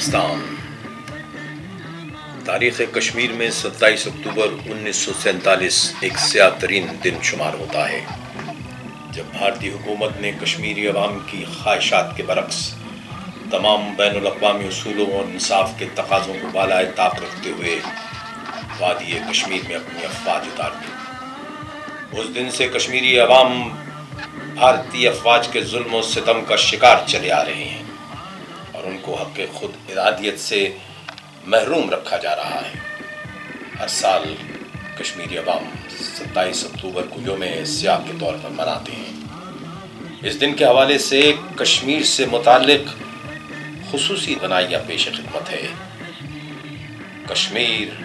پاکستان۔ تاریخ کشمیر میں 27 اکتوبر 1947 ایک سیاہ ترین دن شمار ہوتا ہے، جب بھارتی حکومت نے کشمیری عوام کی خواہشات کے برعکس تمام بین الاقوامی اصولوں اور انصاف کے تقاضوں کو بالائے طاق رکھتے ہوئے وادی کشمیر میں اپنی افواج اتار دی۔ اس دن سے کشمیری عوام بھارتی افواج کے ظلم و ستم کا شکار چلے آ رہے ہیں اور ان کو حق خود ارادیت سے محروم رکھا جا رہا ہے۔ ہر سال کشمیری عوام 27 اکتوبر کو یوم سیاہ کے طور پر مناتے ہیں۔ اس دن کے حوالے سے کشمیر سے متعلق خصوصی بنائیاں پیش خدمت ہے۔ کشمیر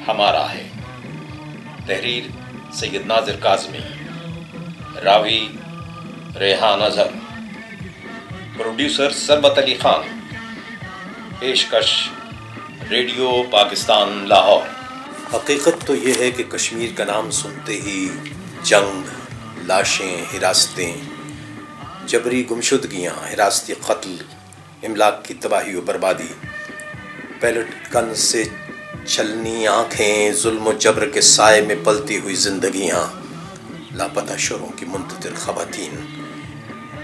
ہمارا ہے۔ تحریر سید ناظر کاظمی، راوی ریحان اظہر، پروڈیوسر ثروت علی خان، پیشکش ریڈیو پاکستان لاہور۔ حقیقت تو یہ ہے کہ کشمیر کا نام سنتے ہی جنگ، لاشیں، حراستیں، جبری گمشدگیاں، حراستی قتل، املاک کی تباہی و بربادی، پیلٹ گن سے چھلنی آنکھیں، ظلم و جبر کے سائے میں پلتی ہوئی زندگیاں، لاپتہ شوہروں کی منتظر خواتین،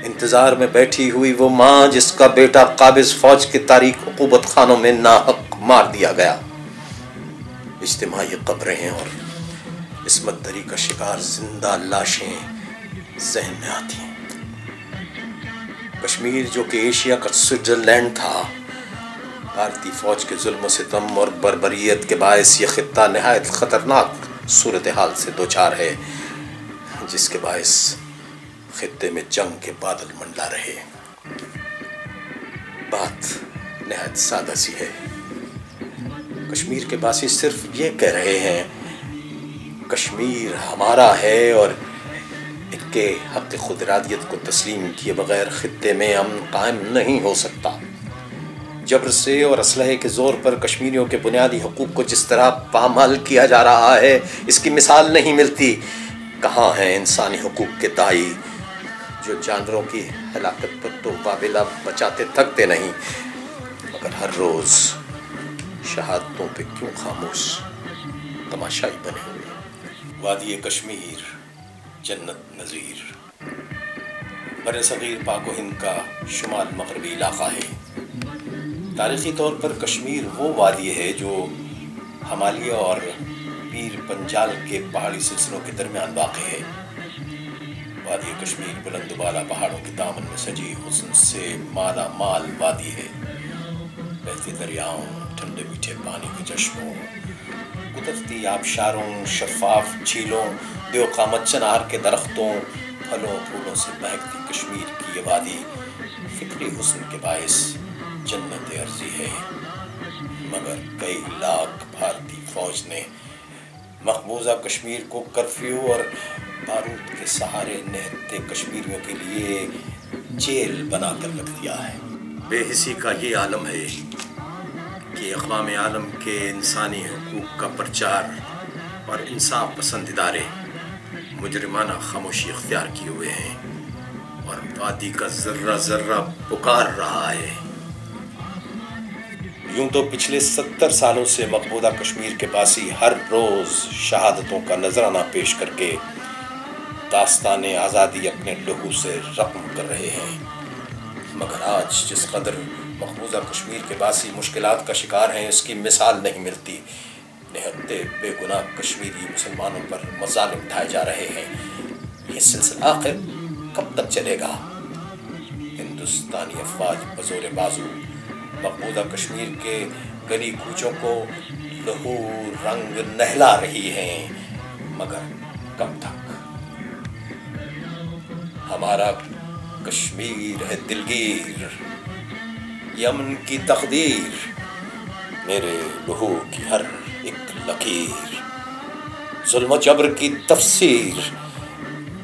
انتظار میں بیٹھی ہوئی وہ ماں جس کا بیٹا قابض فوج کے تاریک عقوبت خانوں میں ناحق مار دیا گیا، اجتماعی قبریں ہیں اور عصمت دری کا شکار زندہ لاشیں ذہن میں آتی ہیں۔ کشمیر جو کہ ایشیا کا سوئٹزرلینڈ تھا، بھارتی فوج کے ظلم و ستم اور بربریت کے باعث یہ خطہ نہایت خطرناک صورتحال سے دوچار ہے، جس کے باعث خطے میں جنگ کے بادل منڈلا رہے۔ بات نہایت سادہ سی ہے۔ کشمیر کے باسی صرف یہ کہہ رہے ہیں کشمیر ہمارا ہے اور ان کے حق خود ارادیت کو تسلیم کیے بغیر خطے میں امن قائم نہیں ہو سکتا۔ جبر سے اور اسلحے کے زور پر کشمیریوں کے بنیادی حقوق کو جس طرح پامال کیا جا رہا ہے، اس کی مثال نہیں ملتی۔ کہاں ہیں انسانی حقوق کے داعی جو جانوروں کی ہلاکت پر تو قابلہ بچاتے تھکتے نہیں، مگر ہر روز شہادتوں پہ کیوں خاموش تماشائی بنے ہوئے؟ وادی کشمیر جنت نظیر برصغیر پاک و ہند کا شمال مغربی علاقہ ہے۔ تاریخی طور پر کشمیر وہ وادی ہے جو ہمالیہ اور پیر پنجال کے پہاڑی سلسلوں کے درمیان واقع ہے۔ وادی کشمیر بلند و بالا پہاڑوں کے دامن میں سجی حسن سے مالا مال وادی ہے۔ بہتے دریاؤں، ٹھنڈے میٹھے پانی کے چشموں، قدرتی آبشاروں، شفاف جھیلوں، دیو قامت چنار کے درختوں، پھلوں پھولوں سے مہکتی کشمیر کی یہ وادی فکری حسن کے باعث جنت ارضی ہے۔ مگر کئی لاکھ بھارتی فوج نے مقبوضہ کشمیر کو کرفیو اور بارود کے سہارے نہتے کشمیریوں کے لیے جیل بنا کر رکھ دیا ہے۔ بے حسی کا یہ عالم ہے کہ اقوام عالم کے انسانی حقوق کا پرچار اور انصاف پسند ادارے مجرمانہ خاموشی اختیار کیے ہوئے ہیں اور وادی کا ذرہ ذرہ پکار رہا ہے۔ یوں تو پچھلے 70 سالوں سے مقبوضہ کشمیر کے باسی ہر روز شہادتوں کا نذرانہ پیش کر کے داستان آزادی اپنے لہو سے رقم کر رہے ہیں، مگر آج جس قدر مقبوضہ کشمیر کے باسی مشکلات کا شکار ہیں، اس کی مثال نہیں ملتی۔ نہتے بے گناہ کشمیری مسلمانوں پر مظالم ڈھائے جا رہے ہیں۔ یہ سلسلہ آخر کب تک چلے گا؟ ہندوستانی افواج بزور بازو مقبوضہ کشمیر کے گلی کوچوں کو لہو رنگ نہلا رہی ہیں، مگر کب تک؟ ہمارا کشمیر ہے دلگیر، یمن کی تقدیر، میرے لہو کی ہر ایک لکیر، ظلم و جبر کی تفسیر،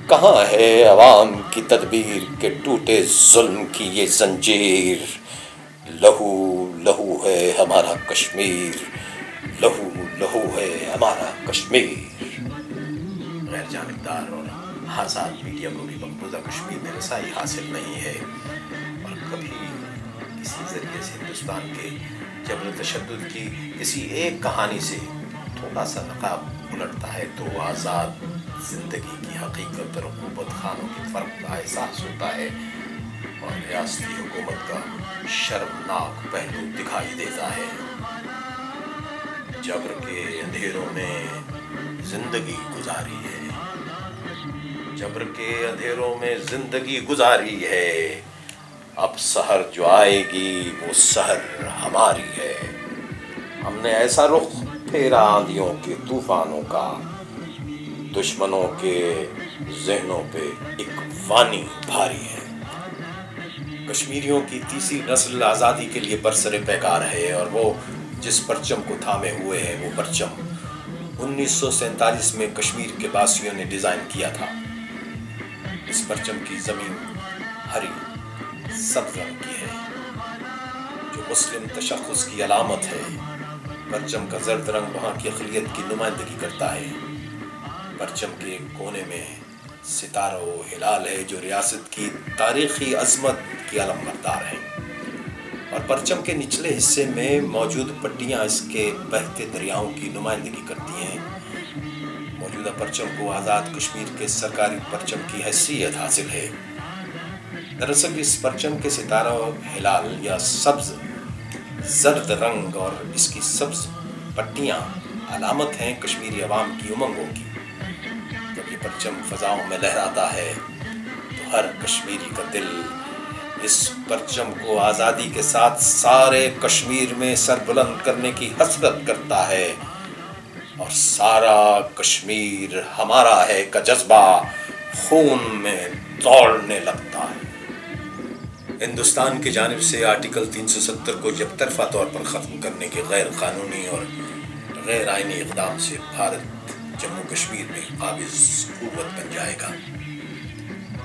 کہاں ہے عوام کی تدبیر کہ ٹوٹے ظلم کی یہ زنجیر؟ لہو لہو ہے ہمارا کشمیر، لہو لہو ہے ہمارا کشمیر۔ غیر جانبدار اور آزاد میڈیا کو بھی مقبوضہ کشمیر میں رسائی حاصل نہیں ہے اور کبھی کسی ذریعے سے ہندوستان کے جبر تشدد کی کسی ایک کہانی سے تھوڑا سا نقاب الٹتا ہے تو آزاد زندگی کی حقیقت اور حکومت خانوں کے فرق کا احساس ہوتا ہے اور ریاستی حکومت کا شرمناک پہلو دکھائی دیتا ہے۔ جبر کے اندھیروں میں زندگی گزاری ہے، جبر کے اندھیروں میں زندگی گزاری ہے، اب سحر جو آئے گی وہ سحر ہماری ہے۔ ہم نے ایسا رخ پھیرا آندھیوں کے طوفانوں کا، دشمنوں کے ذہنوں پہ ایک وانی بھاری ہے۔ کشمیریوں کی تیسری نسل آزادی کے لیے برسر پیکار ہے اور وہ جس پرچم کو تھامے ہوئے ہیں وہ پرچم 1947 میں کشمیر کے باسیوں نے ڈیزائن کیا تھا۔ اس پرچم کی زمین ہری سبز رنگ کی ہے جو مسلم تشخص کی علامت ہے۔ پرچم کا زرد رنگ وہاں کی اقلیت کی نمائندگی کرتا ہے۔ پرچم کے ایک کونے میں ستارہ و ہلال ہے جو ریاست کی تاریخی عظمت کی علم بردار ہیں، اور پرچم کے نچلے حصے میں موجود پٹیاں اس کے بہتے دریاؤں کی نمائندگی کرتی ہیں۔ موجودہ پرچم کو آزاد کشمیر کے سرکاری پرچم کی حیثیت حاصل ہے۔ دراصل اس پرچم کے ستارہ و ہلال یا سبز زرد رنگ اور اس کی سبز پٹیاں علامت ہیں کشمیری عوام کی امنگوں کی۔ جب یہ پرچم فضاؤں میں لہراتا ہے تو ہر کشمیری کا دل اس پرچم کو آزادی کے ساتھ سارے کشمیر میں سر بلند کرنے کی حسرت کرتا ہے، اور سارا کشمیر ہمارا ہے کا جذبہ خون میں دوڑنے لگتا ہے۔ ہندوستان کی جانب سے آرٹیکل 370 کو یک طرفہ طور پر ختم کرنے کے غیر قانونی اور غیر آئینی اقدام سے بھارت جموں کشمیر میں قابض قوت بن جائے گا۔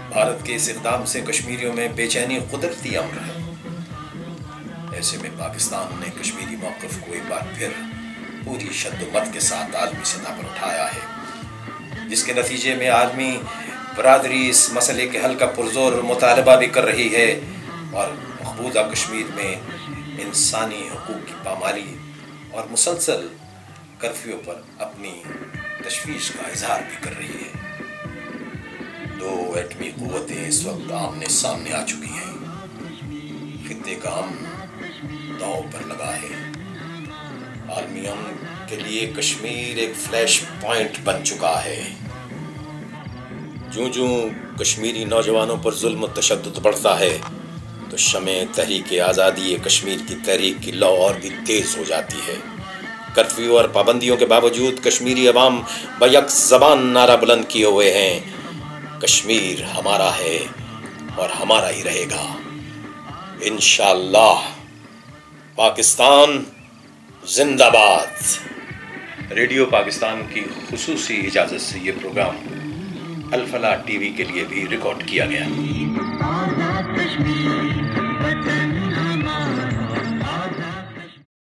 بھارت کے اس اقدام سے کشمیریوں میں بے چینی قدرتی امر ہے۔ ایسے میں پاکستان نے کشمیری موقف کو ایک بار پھر پوری شد و مت کے ساتھ عالمی سطح پر اٹھایا ہے، جس کے نتیجے میں عالمی برادری اس مسئلے کے حل کا پرزور مطالبہ بھی کر رہی ہے، اور مقبوضہ کشمیر میں انسانی حقوق کی پامالی اور مسلسل کرفیو پر اپنی تشویش کا اظہار بھی کر رہی ہے۔ دو ایٹمی قوتیں اس وقت آمنے سامنے آ چکی ہیں۔ خطے کا امن داؤ پر لگا ہے۔ عالمی امن کے لیے کشمیر ایک فلیش پوائنٹ بن چکا ہے۔ جوں کشمیری نوجوانوں پر ظلم و تشدد بڑھتا ہے تو شمع تحریک آزادی کشمیر کی تحریک کی لو اور بھی تیز ہو جاتی ہے۔ کرفیو اور پابندیوں کے باوجود کشمیری عوام بیک زبان نعرہ بلند کیے ہوئے ہیں، کشمیر ہمارا ہے اور ہمارا ہی رہے گا انشاءاللہ۔ پاکستان زندہ باد۔ ریڈیو پاکستان کی خصوصی اجازت سے یہ پروگرام الفلاح ٹی وی کے لیے بھی ریکارڈ کیا گیا۔